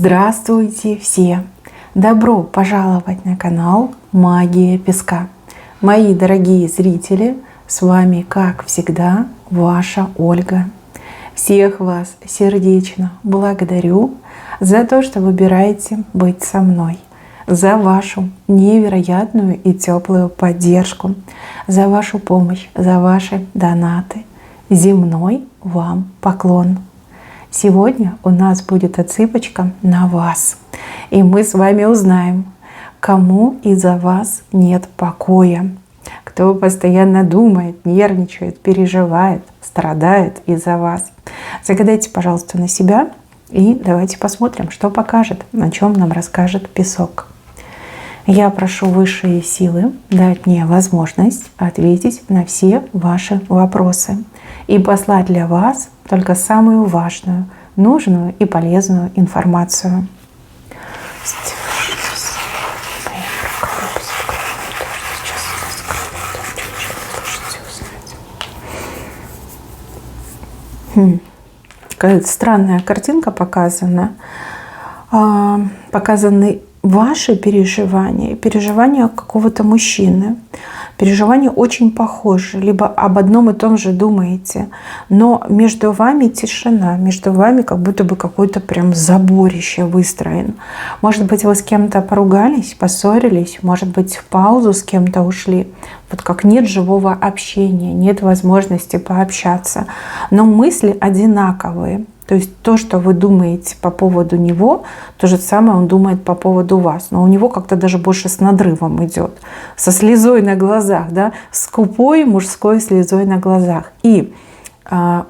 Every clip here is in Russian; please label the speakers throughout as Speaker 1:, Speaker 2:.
Speaker 1: Здравствуйте все! Добро пожаловать на канал Магия Песка. Мои дорогие зрители, с вами, как всегда, ваша Ольга. Всех вас сердечно благодарю за то, что выбираете быть со мной, за вашу невероятную и теплую поддержку, за вашу помощь, за ваши донаты. Земной вам поклон! Сегодня у нас будет отсыпочка на вас. И мы с вами узнаем, кому из-за вас нет покоя, кто постоянно думает, нервничает, переживает, страдает из-за вас. Загадайте, пожалуйста, на себя и давайте посмотрим, что покажет, о чем нам расскажет песок. Я прошу высшие силы дать мне возможность ответить на все ваши вопросы и послать для вас только самую важную, нужную и полезную информацию. Какая-то странная картинка показана. Показаны ваши переживания, переживания какого-то мужчины. Переживания очень похожи, либо об одном и том же думаете, но между вами тишина, между вами как будто бы какое-то прям заборище выстроен. Может быть, вы с кем-то поругались, поссорились, может быть, в паузу с кем-то ушли. Вот как нет живого общения, нет возможности пообщаться, но мысли одинаковые. То есть то, что вы думаете по поводу него, то же самое он думает по поводу вас. Но у него как-то даже больше с надрывом идет, со слезой на глазах, да, скупой мужской слезой на глазах. И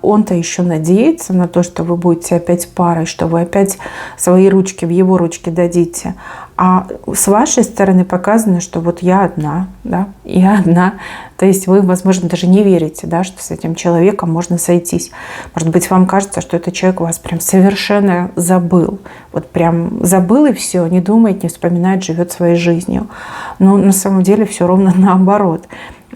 Speaker 1: он-то еще надеется на то, что вы будете опять парой, что вы опять свои ручки в его ручки дадите. А с вашей стороны показано, что вот я одна, да, я одна. То есть вы, возможно, даже не верите, да, что с этим человеком можно сойтись. Может быть, вам кажется, что этот человек вас прям совершенно забыл. Вот прям забыл и все, не думает, не вспоминает, живет своей жизнью. Но на самом деле все ровно наоборот.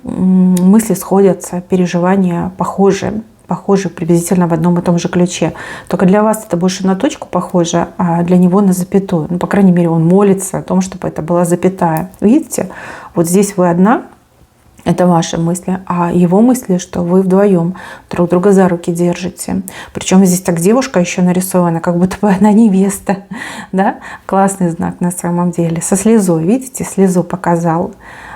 Speaker 1: Мысли сходятся, переживания похожи приблизительно в одном и том же ключе. Только для вас это больше на точку похоже, а для него на запятую. Ну, по крайней мере, он молится о том, чтобы это была запятая. Видите? Вот здесь вы одна, это ваши мысли, а его мысли, что вы вдвоем друг друга за руки держите. Причем здесь так девушка еще нарисована, как будто бы она невеста. Да? Классный знак на самом деле. Со слезой, видите, слезу показал.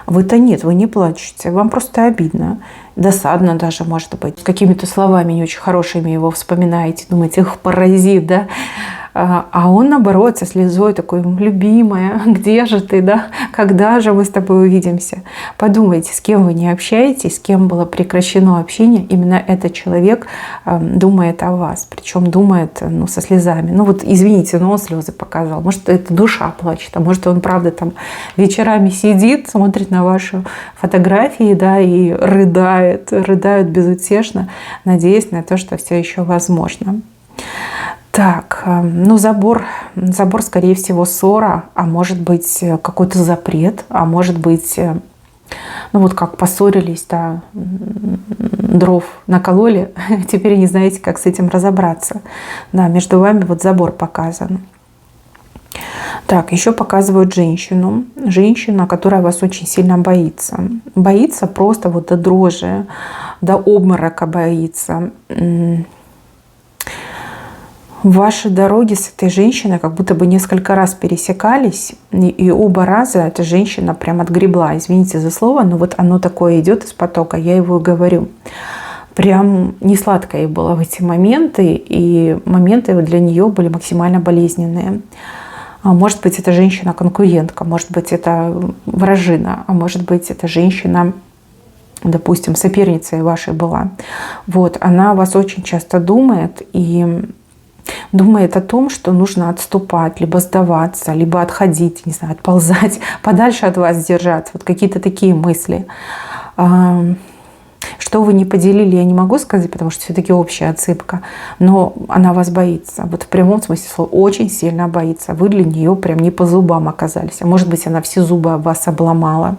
Speaker 1: Вы-то нет, вы не плачете, вам просто обидно. Досадно даже, может быть. Какими-то словами не очень хорошими его вспоминаете, думаете, эх, паразит, да? А он, наоборот, со слезой такой: любимая, где же ты, да? Когда же мы с тобой увидимся? Подумайте, с кем вы не общаетесь, с кем было прекращено общение, именно этот человек думает о вас. Причем думает, ну, со слезами. Ну вот, извините, но он слезы показал. Может, это душа плачет, а может, он, правда, там вечерами сидит, смотрит на ваши фотографии, да, и рыдает безутешно, надеясь на то, что все еще возможно. Так, ну забор, скорее всего, ссора, а может быть, какой-то запрет, а может быть, ну вот как поссорились, да, дров накололи, теперь не знаете, как с этим разобраться. Да, между вами вот забор показан. Так, еще показывают женщину. Женщина, которая вас очень сильно боится. Боится просто вот до дрожи, до обморока боится. Ваши дороги с этой женщиной как будто бы несколько раз пересекались, и оба раза эта женщина прям отгребла. Извините за слово, но вот оно такое идет из потока, я его и говорю. Прям не сладко ей было в эти моменты, и моменты для нее были максимально болезненные. Может быть, это женщина-конкурентка, может быть, это вражина, а может быть, это женщина, допустим, соперницей вашей была. Вот, она о вас очень часто думает и думает о том, что нужно отступать, либо сдаваться, либо отходить, не знаю, отползать, подальше от вас держаться. Вот какие-то такие мысли. Что вы не поделили, я не могу сказать, потому что все-таки общая отсыпка. Но она вас боится. Вот в прямом смысле слова очень сильно боится. Вы для нее прям не по зубам оказались. А может быть, она все зубы об вас обломала.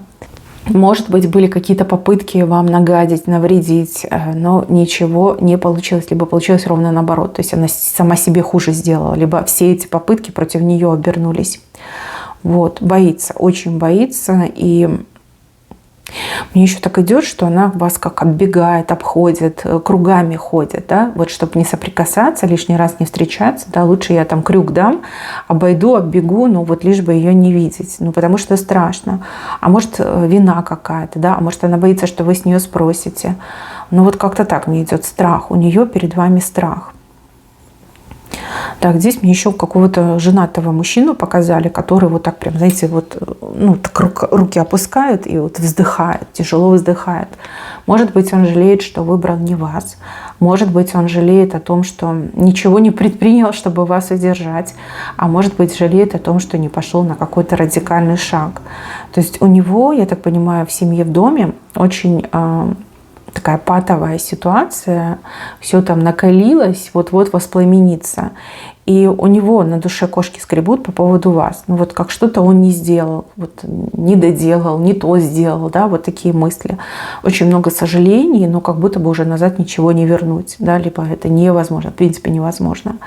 Speaker 1: Может быть, были какие-то попытки вам нагадить, навредить, но ничего не получилось, либо получилось ровно наоборот. То есть она сама себе хуже сделала, либо все эти попытки против нее обернулись. Вот, боится, очень боится. И мне еще так идет, что она вас как оббегает, обходит, кругами ходит, да, вот чтобы не соприкасаться, лишний раз не встречаться, да, лучше я там крюк дам, обойду, оббегу, но вот лишь бы ее не видеть, ну, потому что страшно. А может, вина какая-то, да, а может, она боится, что вы с нее спросите. Ну, вот как-то так мне идет страх, у нее перед вами страх. Так, здесь мне еще какого-то женатого мужчину показали, который вот так прям, знаете, вот, ну, так руки опускает и вот вздыхает, тяжело вздыхает. Может быть, он жалеет, что выбрал не вас. Может быть, он жалеет о том, что ничего не предпринял, чтобы вас удержать. А может быть, жалеет о том, что не пошел на какой-то радикальный шаг. То есть у него, я так понимаю, в семье, в доме очень такая патовая ситуация, все там накалилось, вот-вот воспламенится. И у него на душе кошки скребут по поводу вас. Ну вот как что-то он не сделал, вот не доделал, не то сделал, да, вот такие мысли. Очень много сожалений, но как будто бы уже назад ничего не вернуть, да, либо это невозможно, в принципе невозможно.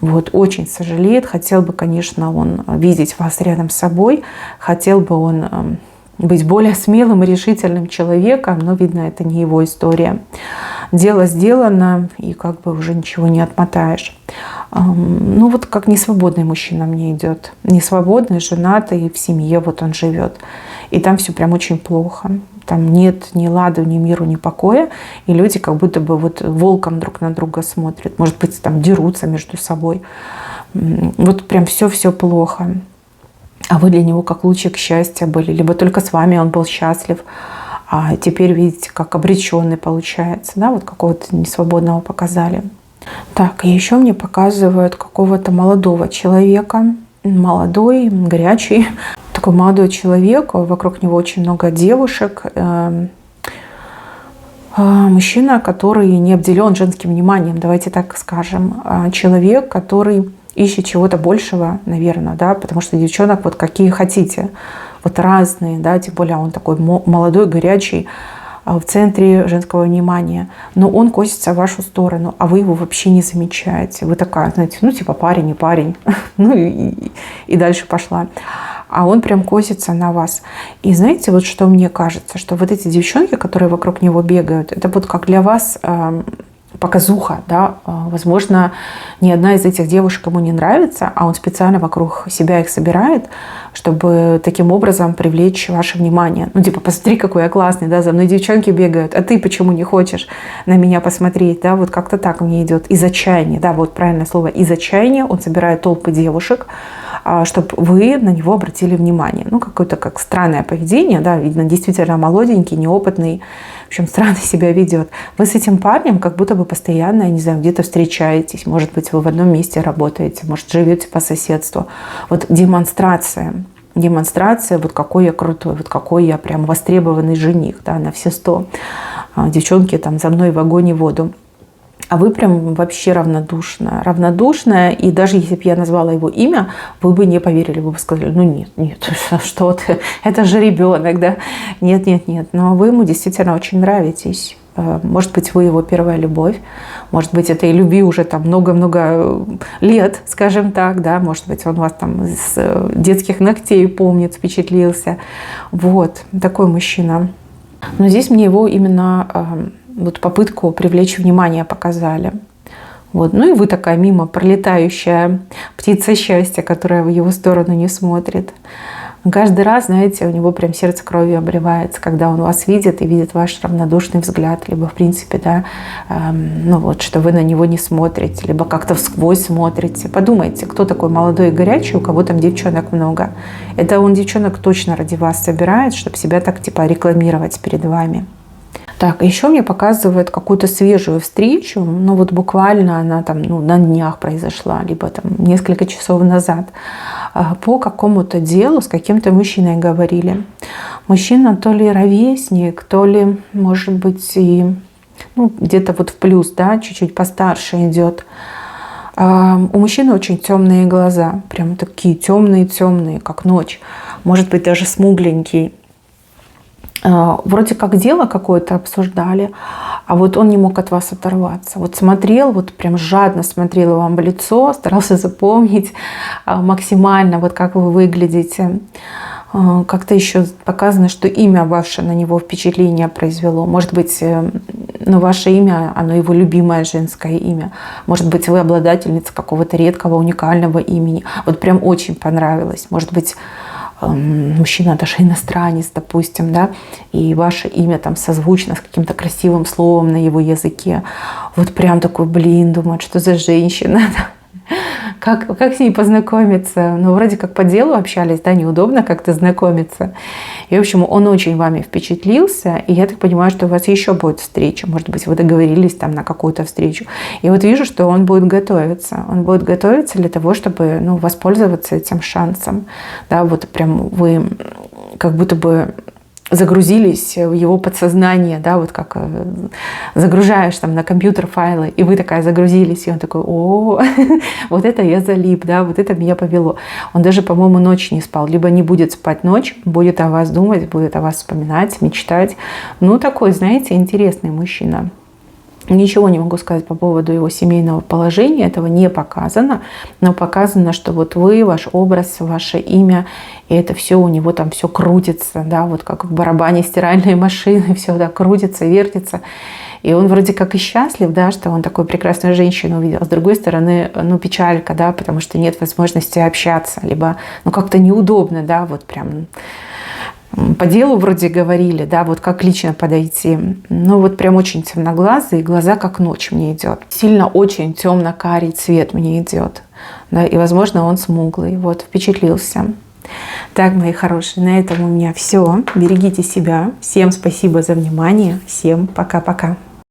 Speaker 1: Вот, очень сожалеет, хотел бы, конечно, он видеть вас рядом с собой, хотел бы он быть более смелым и решительным человеком, но, видно, это не его история. Дело сделано, и как бы уже ничего не отмотаешь. Ну вот как несвободный мужчина мне идет. Несвободный, женатый, и в семье вот он живет. И там все прям очень плохо. Там нет ни ладу, ни миру, ни покоя. И люди как будто бы вот волком друг на друга смотрят. Может быть, там дерутся между собой. Вот прям все плохо. А вы для него как лучик счастья были. Либо только с вами он был счастлив. А теперь, видите, как обреченный получается. Да, вот какого-то несвободного показали. Так, и еще мне показывают какого-то молодого человека. Молодой, горячий. Такой молодой человек. Вокруг него очень много девушек. Мужчина, который не обделен женским вниманием, давайте так скажем. Человек, который ищет чего-то большего, наверное, да, потому что девчонок вот какие хотите, вот разные, да, тем более он такой молодой, горячий, в центре женского внимания, но он косится в вашу сторону, а вы его вообще не замечаете. Вы такая, знаете, ну типа парень, не парень, ну и дальше пошла. А он прям косится на вас. И знаете, вот что мне кажется, что вот эти девчонки, которые вокруг него бегают, это вот как для вас показуха, да, возможно, ни одна из этих девушек ему не нравится, а он специально вокруг себя их собирает, чтобы таким образом привлечь ваше внимание. Ну, типа, посмотри, какой я классный, да, за мной девчонки бегают, а ты почему не хочешь на меня посмотреть, да, вот как-то так мне идет. Из отчаяния, да, вот правильное слово, из отчаяния он собирает толпы девушек, чтобы вы на него обратили внимание. Ну, какое-то как странное поведение, да, видно, действительно молоденький, неопытный, в общем, странно себя ведет. Вы с этим парнем как будто бы постоянно, я не знаю, где-то встречаетесь, может быть, вы в одном месте работаете, может, живете по соседству. Вот демонстрация, вот какой я крутой, вот какой я прям востребованный жених, да, на все 100. Девчонки там за мной в огонь и воду. А вы прям вообще равнодушная, и даже если бы я назвала его имя, вы бы не поверили, вы бы сказали, ну нет, что ты, это же ребенок, да, нет, но вы ему действительно очень нравитесь. Может быть, вы его первая любовь, может быть, этой любви уже там много-много лет, скажем так, да, может быть, он вас там с детских ногтей помнит, впечатлился, вот, такой мужчина. Но здесь мне его именно вот попытку привлечь внимание показали. Вот. Ну и вы такая мимо пролетающая птица счастья, которая в его сторону не смотрит. Каждый раз, знаете, у него прям сердце кровью обливается, когда он вас видит и видит ваш равнодушный взгляд, либо, в принципе, да, ну вот, что вы на него не смотрите, либо как-то всквозь смотрите. Подумайте, кто такой молодой и горячий, у кого там девчонок много. Это он девчонок точно ради вас собирает, чтобы себя так типа рекламировать перед вами. Так, еще мне показывают какую-то свежую встречу, ну вот буквально она там на днях произошла, либо там несколько часов назад. По какому-то делу с каким-то мужчиной говорили. Мужчина то ли ровесник, то ли, может быть, и где-то вот в плюс, да, чуть-чуть постарше идет. У мужчины очень темные глаза, прям такие темные, как ночь. Может быть, даже смугленький. вроде как дело какое-то обсуждали, а вот он не мог от вас оторваться. Вот смотрел, вот прям жадно смотрел вам в лицо, старался запомнить максимально, вот как вы выглядите. Как-то еще показано, что имя ваше на него впечатление произвело. Может быть, ваше имя, оно его любимое женское имя. Может быть, вы обладательница какого-то редкого, уникального имени. Вот прям очень понравилось. Может быть, мужчина даже иностранец, допустим, да, и ваше имя там созвучно с каким-то красивым словом на его языке. Вот прям такой, блин, думаю, что за женщина. Как с ней познакомиться? Ну, вроде как по делу общались, да, неудобно как-то знакомиться. И, в общем, он очень вами впечатлился, и я так понимаю, что у вас еще будет встреча. Может быть, вы договорились там на какую-то встречу. И вот вижу, что он будет готовиться. Он будет готовиться для того, чтобы, ну, воспользоваться этим шансом. Да, вот прям вы как будто бы загрузились в его подсознание, да, вот как загружаешь там на компьютер файлы, и вы такая загрузились, и он такой, о, вот это я залип, да, вот это меня повело. Он даже, по-моему, ночь не спал, либо не будет спать ночь, будет о вас думать, будет о вас вспоминать, мечтать. Ну, такой, знаете, интересный мужчина. Ничего не могу сказать по поводу его семейного положения, этого не показано, но показано, что вот вы, ваш образ, ваше имя, и это все у него там все крутится, да, вот как в барабане стиральной машины, все да, крутится, вертится. И он вроде как и счастлив, да, что он такую прекрасную женщину увидел. А с другой стороны, ну, печалька, да, потому что нет возможности общаться, либо, ну, как-то неудобно, да, вот прям... По делу вроде говорили, да, вот как лично подойти. Ну вот прям очень темноглазый, глаза как ночь мне идет. Сильно очень темно-карий цвет мне идет. Да, и, возможно, он смуглый. Вот, впечатлился. Так, мои хорошие, на этом у меня все. Берегите себя. Всем спасибо за внимание. Всем пока-пока.